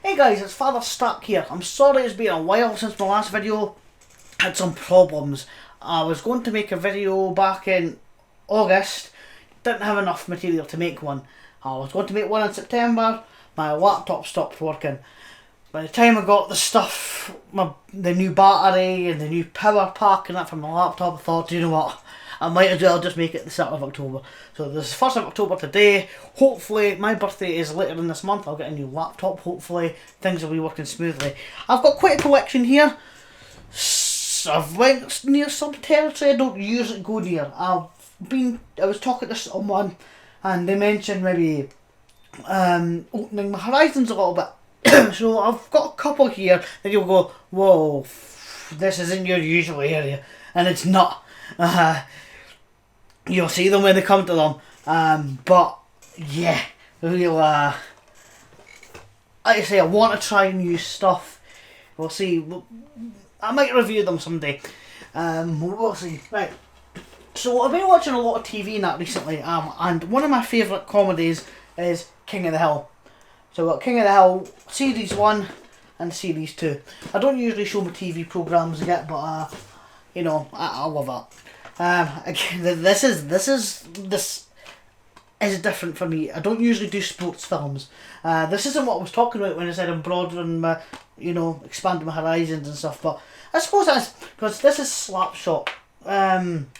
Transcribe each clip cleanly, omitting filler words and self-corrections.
Hey guys, it's FatherStack here. I'm sorry it's been a while since my last video. Had some problems. I was going to make a video back in August. Didn't have enough material to make one. I was going to make one in September. My laptop stopped working. By the time I got the stuff, the new battery and the new power pack and that from my laptop, I thought, you know what, I might as well just make it the start of October. So this is 1st of October today. Hopefully, my birthday is later in this month. I'll get a new laptop. Hopefully, things will be working smoothly. I've got quite a collection here. I've went near some territory I don't usually go near. I was talking to someone and they mentioned maybe opening my horizons a little bit. So I've got a couple here that you'll go, whoa, this isn't your usual area. And it's not. You'll see them when they come to them. But yeah, we'll, like I say, I want to try new stuff. We'll see. I might review them someday. We'll see. Right. So I've been watching a lot of TV and that recently. And one of my favourite comedies is King of the Hill. So we've got King of the Hill Series 1 and Series 2. I don't usually show my TV programmes yet, but you know, I love that. Again, this is different for me. I don't usually do sports films. This isn't what I was talking about when I said I'm broadening my, you know, expanding my horizons and stuff. But I suppose that's because this is Slapshot.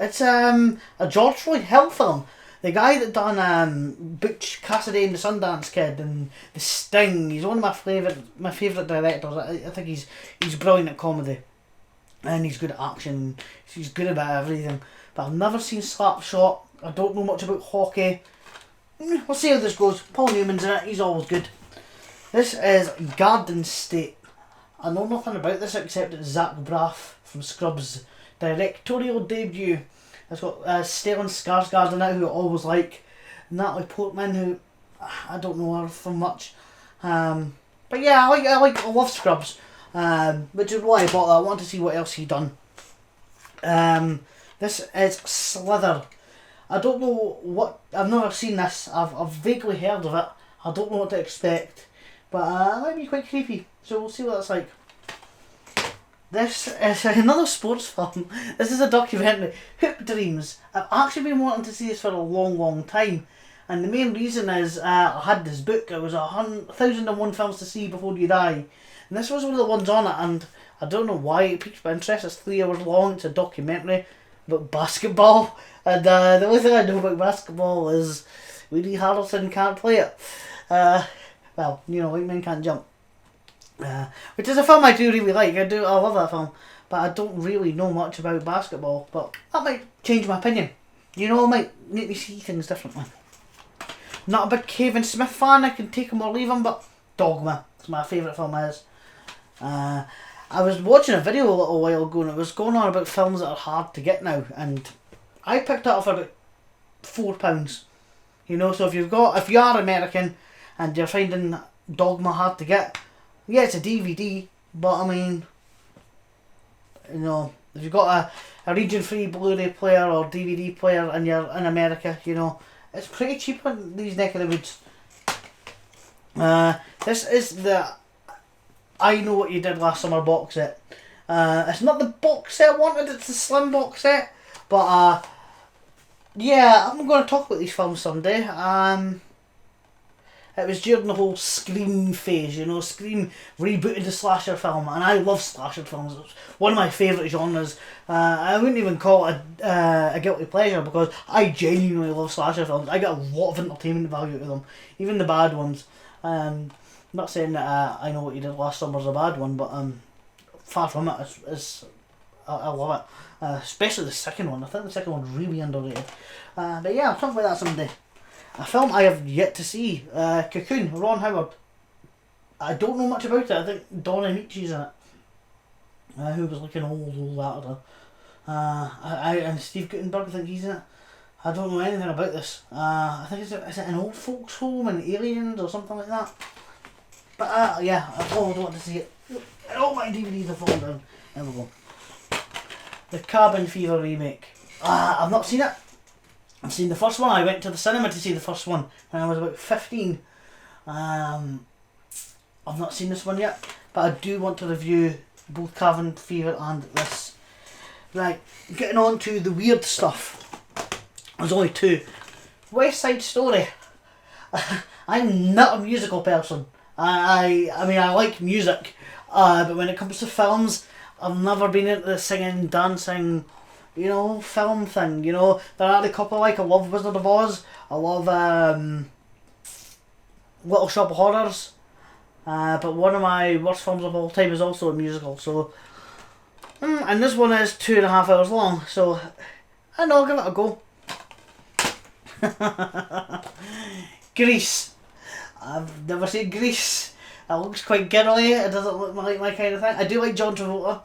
It's a George Floyd Hill film. The guy that done Butch Cassidy and the Sundance Kid and The Sting. He's one of my favourite directors. I think he's brilliant at comedy. And he's good at action. He's good about everything. But I've never seen Slapshot. I don't know much about hockey. We'll see how this goes. Paul Newman's in it. He's always good. This is Garden State. I know nothing about this except it's Zach Braff from Scrubs' directorial debut. It's got Stellan Skarsgård in it, who I always like. Natalie Portman, who I don't know her from much. But yeah, I love Scrubs. Which is why I bought that. I wanted to see what else he'd done. This is Slither. I don't know what. I've never seen this. I've vaguely heard of it. I don't know what to expect, but it might be quite creepy. So we'll see what it's like. This is another sports film. This is a documentary. Hoop Dreams. I've actually been wanting to see this for a long time. And the main reason is I had this book. It was 1001 Films to See Before You Die. And this was one of the ones on it. And I don't know why it piqued my interest. It's 3 hours long. It's a documentary about basketball. And the only thing I know about basketball is Woody Harrelson can't play it. Well, you know, white men can't jump. Which is a film I do really like. I love that film, but I don't really know much about basketball. But that might change my opinion. You know, it might make me see things differently. Not a big Kevin Smith fan. I can take him or leave him, but Dogma is my favourite film. I was watching a video a little while ago, and it was going on about films that are hard to get now, and I picked it up for about £4. You know, so if you are American and you're finding Dogma hard to get. Yeah, it's a DVD, but I mean, you know, if you've got a region-free Blu-ray player or DVD player and you're in America, you know, it's pretty cheap in these neck of the woods. This is the I Know What You Did Last Summer box set. It's not the box set I wanted, it's the slim box set, but yeah, I'm going to talk about these films someday. It was during the whole Scream phase, you know, Scream rebooted the slasher film, and I love slasher films. It's one of my favourite genres. I wouldn't even call it a guilty pleasure, because I genuinely love slasher films. I get a lot of entertainment value out of them, even the bad ones. I'm not saying that I Know What You Did Last Summer is a bad one, but far from it. I love it, especially the second one. I think the second one's really underrated. But yeah, I'll talk about that someday. A film I have yet to see, Cocoon, Ron Howard. I don't know much about it. I think Donna Michi's in it, who was like an old actor. And Steve Guttenberg, I think he's in it. I don't know anything about this. I think is it an old folks home and aliens or something like that. But yeah, I always want to see it. All my DVDs have fallen down. There we go. The Cabin Fever remake. I've not seen it. I've seen the first one. I went to the cinema to see the first one when I was about 15. I've not seen this one yet, but I do want to review both Cabin Fever and this. Right, getting on to the weird stuff. There's only two. West Side Story. I'm not a musical person. I mean, I like music, but when it comes to films, I've never been into the singing, dancing, you know, film thing. You know, there are a couple like, I love Wizard of Oz, I love Little Shop of Horrors, but one of my worst films of all time is also a musical, so, and this one is 2.5 hours long, so I know, I'll give it a go. Grease. I've never seen Grease. It looks quite girly, it doesn't look like my kind of thing. I do like John Travolta.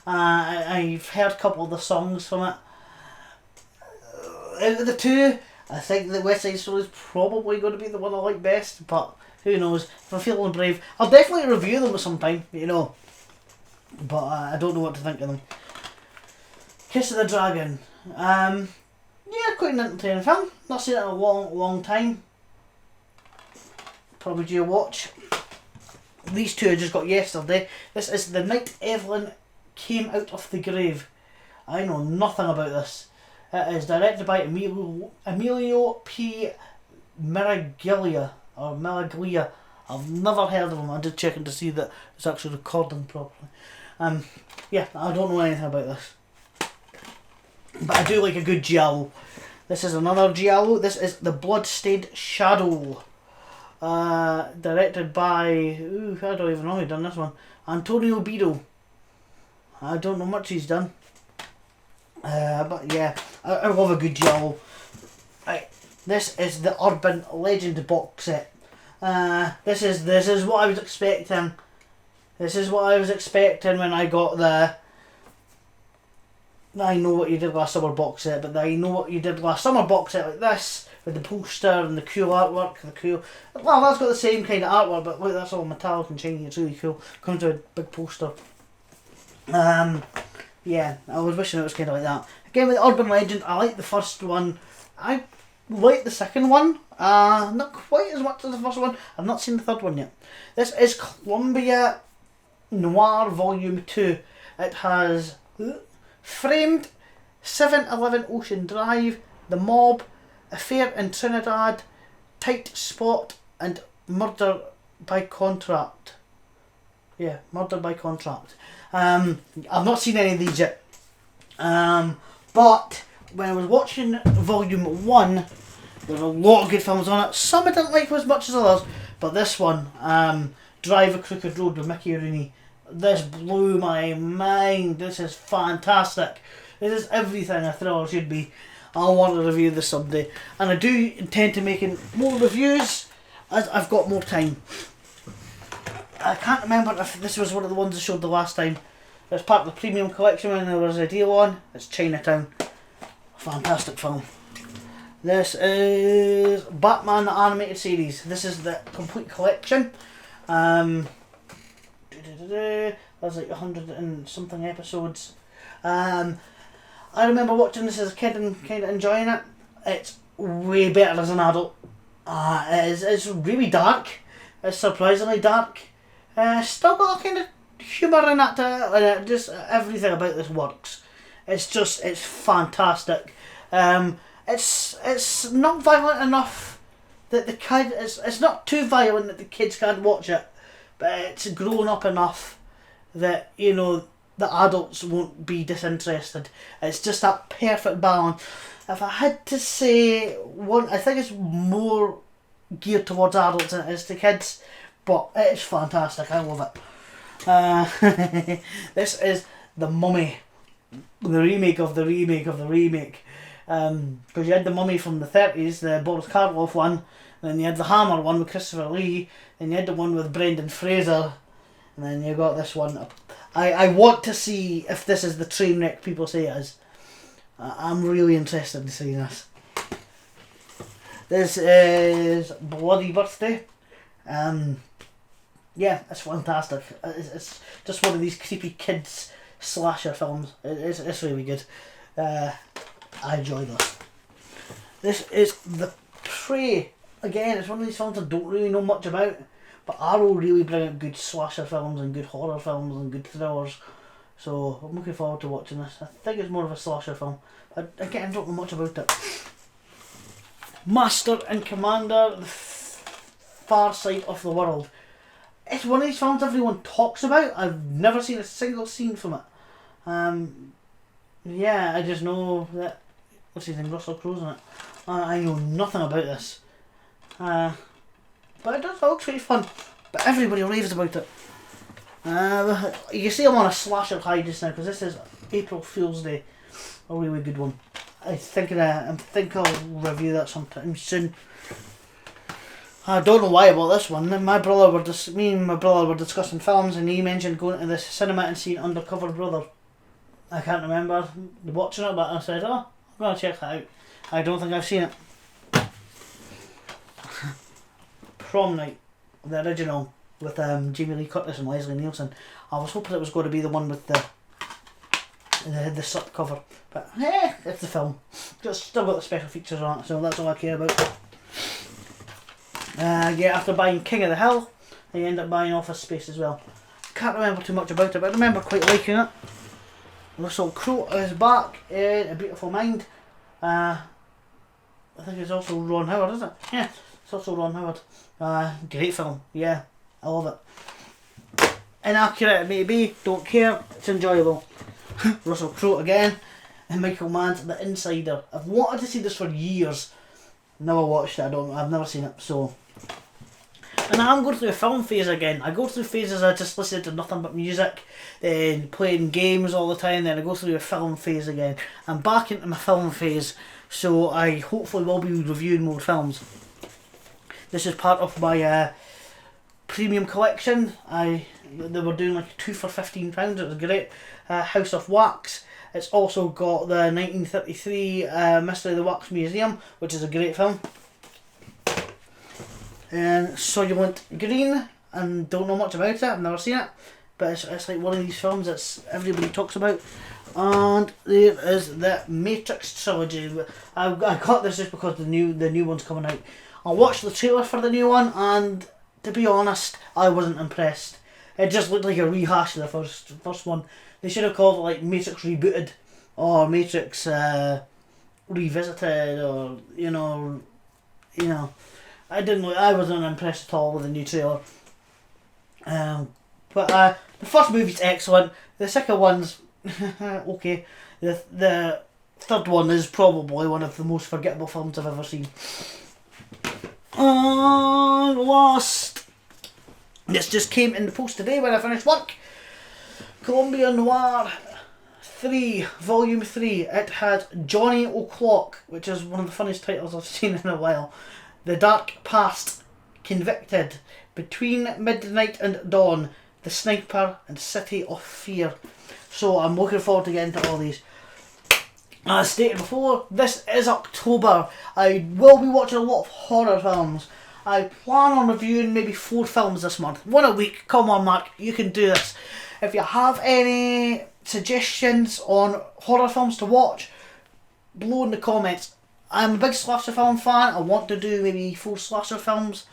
I've heard a couple of the songs from it. Out of the two, I think the West Side Story is probably going to be the one I like best, but who knows. If I'm feeling brave, I'll definitely review them at some time, you know. But I don't know what to think of them. Kiss of the Dragon. Yeah, quite an entertaining film. Not seen it in a long time. Probably due a watch. These two I just got yesterday. This is The Night Evelyn Came Out of the Grave. I know nothing about this. It is directed by Emilio P. Miraglia. Or Miraglia. I've never heard of him. I did check in to see that it's actually recording properly. Yeah, I don't know anything about this. But I do like a good giallo. This is another giallo. This is The Bloodstained Shadow. Directed by... Ooh, I don't even know who done this one. Antonio Bido. I don't know much he's done. But yeah, I love a good giallo. Right, this is the Urban Legend box set. This is what I was expecting. This is what I was expecting when I got the I Know What You Did Last Summer box set, but the I Know What You Did Last Summer box set like this, with the poster and the cool artwork, well, that's got the same kind of artwork, but look, that's all metallic and shiny, it's really cool. Comes with a big poster. Yeah, I was wishing it was kind of like that. Again, with Urban Legend, I like the first one. I like the second one, not quite as much as the first one. I've not seen the third one yet. This is Columbia Noir Volume 2. It has Framed, 711 Ocean Drive, The Mob, Affair in Trinidad, Tight Spot, and Murder by Contract. Yeah, Murder by Contract. I've not seen any of these yet. But when I was watching Volume 1, there were a lot of good films on it. Some I didn't like as much as others, but this one, Drive a Crooked Road with Mickey Rooney, this blew my mind. This is fantastic. This is everything a thriller should be. I want to review this someday, and I do intend to making more reviews as I've got more time. I can't remember if this was one of the ones I showed the last time. It's part of the premium collection when there was a deal on. It's Chinatown. Fantastic film. This is Batman the Animated Series. This is the complete collection. There's like 100 and something episodes. I remember watching this as a kid and kind of enjoying it. It's way better as an adult. It's really dark. It's surprisingly dark. Still got a kind of humour in it, and just everything about this works. It's fantastic. It's not violent enough that the kid it's not too violent that the kids can't watch it, but it's grown up enough that, you know, the adults won't be disinterested. It's just that perfect balance. If I had to say one, I think it's more geared towards adults than it is to kids, but it's fantastic. I love it. This is The Mummy, the remake of the remake of the remake. Because you had The Mummy from the 30s, the Boris Karloff one, then you had the Hammer one with Christopher Lee, then you had the one with Brendan Fraser, and then you got this one. I want to see if this is the train wreck people say it is. I'm really interested in seeing this. This is Bloody Birthday. Yeah, it's fantastic. It's just one of these creepy kids slasher films. It's really good. I enjoy this. This is The Prey. Again, it's one of these films I don't really know much about, but Arrow really bring out good slasher films and good horror films and good thrillers. So I'm looking forward to watching this. I think it's more of a slasher film. But again, I don't know much about it. Master and Commander, The Far Side of the World. It's one of these films everyone talks about. I've never seen a single scene from it. Yeah, I just know that, what's his name, Russell Crowe's in it. I know nothing about this. But it does look pretty fun. But everybody raves about it. You can see I'm on a slasher high just now because this is April Fool's Day. A really good one. I think I'll review that sometime soon. I don't know why about this one. Me and my brother were discussing films, and he mentioned going to the cinema and seeing Undercover Brother. I can't remember watching it, but I said, "Oh, I'm gonna check that out." I don't think I've seen it. Prom Night, the original with Jamie Lee Curtis and Leslie Nielsen. I was hoping it was going to be the one with the slip cover, but it's the film. It's still got the special features on it, so that's all I care about. Yeah, after buying King of the Hill, I end up buying Office Space as well. Can't remember too much about it, but I remember quite liking it. Russell Crowe is back in A Beautiful Mind. I think it's also Ron Howard, isn't it? Yeah, it's also Ron Howard. Great film, yeah, I love it. Inaccurate it may be, don't care, it's enjoyable. Russell Crowe again, and Michael Mann's The Insider. I've wanted to see this for years. Never watched it, I've never seen it, so. And I'm going through a film phase again. I go through phases I just listen to nothing but music, then playing games all the time, then I go through a film phase again. I'm back into my film phase, so I hopefully will be reviewing more films. This is part of my premium collection. They were doing like 2 for £15, it was great. House of Wax. It's also got the 1933 Mystery of the Wax Museum, which is a great film. And Soylent Green, and don't know much about it, I've never seen it, but it's like one of these films that everybody talks about. And there is the Matrix trilogy. I got this just because the new one's coming out. I watched the trailer for the new one, and to be honest, I wasn't impressed. It just looked like a rehash of the first one. They should have called it like Matrix Rebooted, or Matrix Revisited, or you know. I wasn't impressed at all with the new trailer. But the first movie's excellent. The second one's okay. The third one is probably one of the most forgettable films I've ever seen. Lost. This just came in the post today when I finished work. Columbia Noir 3, Volume 3. It had Johnny O'Clock, which is one of the funniest titles I've seen in a while. The Dark Past, Convicted, Between Midnight and Dawn, The Sniper, and City of Fear. So I'm looking forward to getting into all these. As stated before, this is October. I will be watching a lot of horror films. I plan on reviewing maybe 4 films this month. 1 a week. Come on, Mark, you can do this. If you have any suggestions on horror films to watch, below in the comments. I'm a big slasher film fan. I want to do maybe 4 slasher films.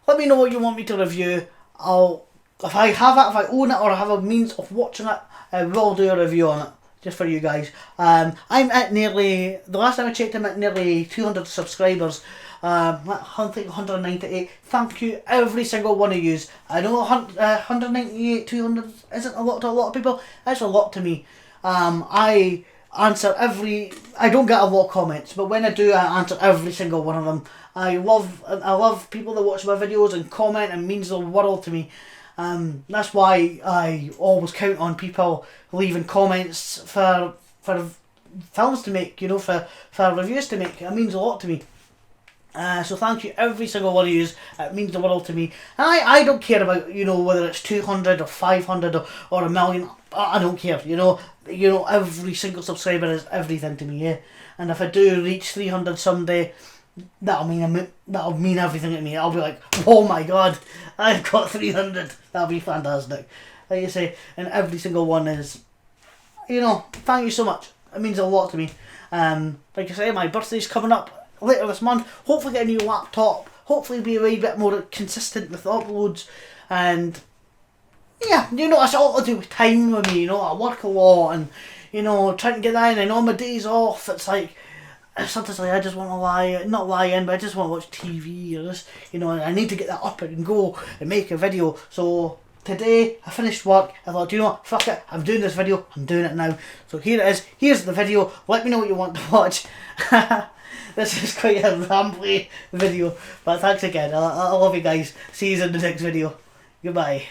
Let me know what you want me to review. If I have it, if I own it, or I have a means of watching it, I will do a review on it, just for you guys. I'm at nearly, the last time I checked, I'm at nearly 200 subscribers. I think 198. Thank you, every single one of yous. I know 198, 200 isn't a lot to a lot of people. That's a lot to me. I don't get a lot of comments, but when I do, I answer every single one of them. I love people that watch my videos and comment, and means the world to me. That's why I always count on people leaving comments for films to make, for reviews to make. It means a lot to me. So thank you, every single one of you. It means the world to me. And I don't care about, whether it's 200 or 500 or a million. I don't care, every single subscriber is everything to me, yeah. And if I do reach 300 someday, that'll mean everything to me. I'll be like, oh my god, I've got 300. That'll be fantastic. Like you say, and every single one is, thank you so much. It means a lot to me. Like I say, my birthday's coming up later this month. Hopefully get a new laptop hopefully be a wee bit more consistent with uploads. And yeah, you know, it's all to do with time with me, you know, I work a lot and, you know, trying to get that in, and on my days off, it's like, sometimes like I just want to not lie in, but I just want to watch TV, or just, you know, and I need to get that up and go and make a video. So today, I finished work, I thought, you know what, fuck it, I'm doing this video, I'm doing it now. So here it is, here's the video, let me know what you want to watch. This is quite a rambly video, but thanks again, I love you guys, see you in the next video, goodbye.